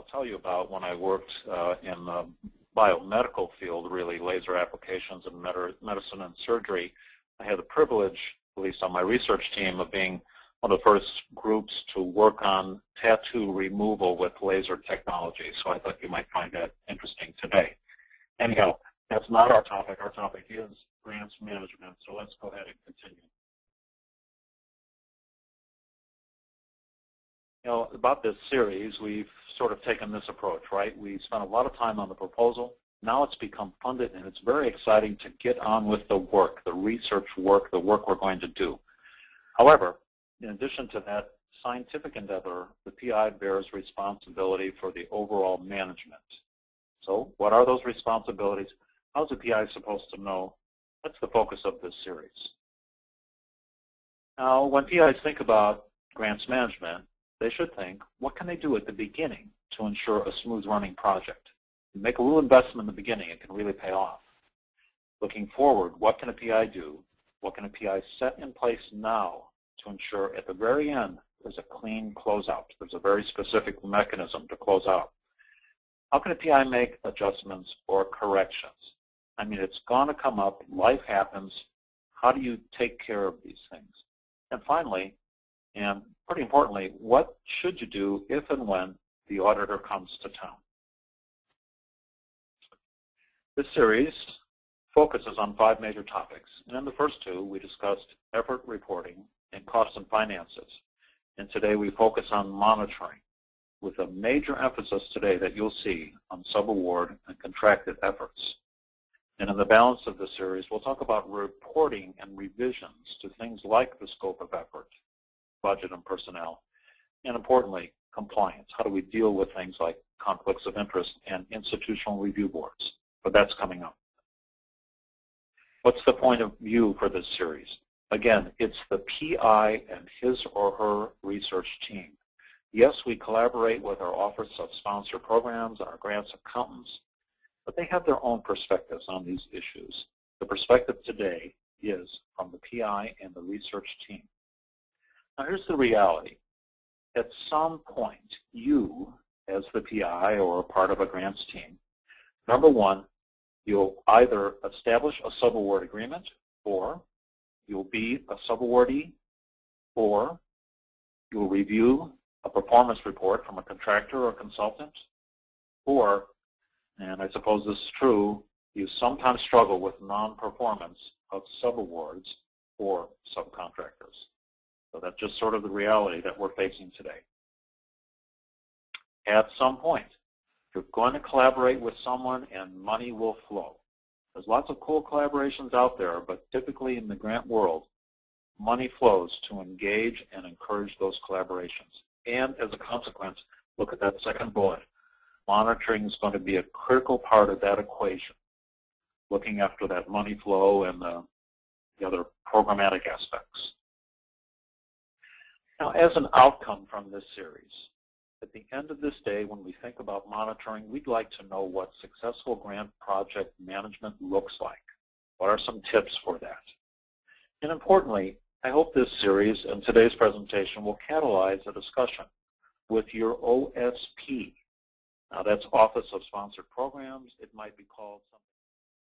I'll tell you about when I worked in the biomedical field, really laser applications in medicine and surgery. I had the privilege, at least on my research team, of being one of the first groups to work on tattoo removal with laser technology. So I thought you might find that interesting today. Anyhow, that's not our topic. Our topic is grants management. So let's go ahead and continue. You know, about this series, we've sort of taken this approach, right? We spent a lot of time on the proposal. Now it's become funded, and it's very exciting to get on with the work, the research work, the work we're going to do. However, in addition to that scientific endeavor, the PI bears responsibility for the overall management. So what are those responsibilities? How's the PI supposed to know? That's the focus of this series. Now, when PIs think about grants management, they should think, what can they do at the beginning to ensure a smooth running project? You make a little investment in the beginning, it can really pay off. Looking forward, what can a PI do? What can a PI set in place now to ensure at the very end there's a clean closeout? There's a very specific mechanism to close out. How can a PI make adjustments or corrections? I mean, it's going to come up, life happens. How do you take care of these things? And finally, and pretty importantly, what should you do if and when the auditor comes to town? This series focuses on 5 major topics. And in the first 2, we discussed effort reporting and costs and finances. And today we focus on monitoring, with a major emphasis today that you'll see on subaward and contracted efforts. And in the balance of the series, we'll talk about reporting and revisions to things like the scope of effort, budget and personnel, and importantly, compliance. How do we deal with things like conflicts of interest and institutional review boards? But that's coming up. What's the point of view for this series? Again, it's the PI and his or her research team. Yes, we collaborate with our Office of Sponsor Programs and our grants accountants, but they have their own perspectives on these issues. The perspective today is from the PI and the research team. Now here's the reality. At some point, you, as the PI or a part of a grants team, number one, you'll either establish a subaward agreement, or you'll be a subawardee, or you'll review a performance report from a contractor or consultant, or, and I suppose this is true, you sometimes struggle with non-performance of subawards or subcontractors. So that's just sort of the reality that we're facing today. At some point, you're going to collaborate with someone and money will flow. There's lots of cool collaborations out there, but typically in the grant world, money flows to engage and encourage those collaborations. And as a consequence, look at that second bullet. Monitoring is going to be a critical part of that equation, looking after that money flow and the other programmatic aspects. Now, as an outcome from this series, at the end of this day, when we think about monitoring, we'd like to know what successful grant project management looks like. What are some tips for that? And importantly, I hope this series and today's presentation will catalyze a discussion with your OSP. Now, that's Office of Sponsored Programs. It might be called something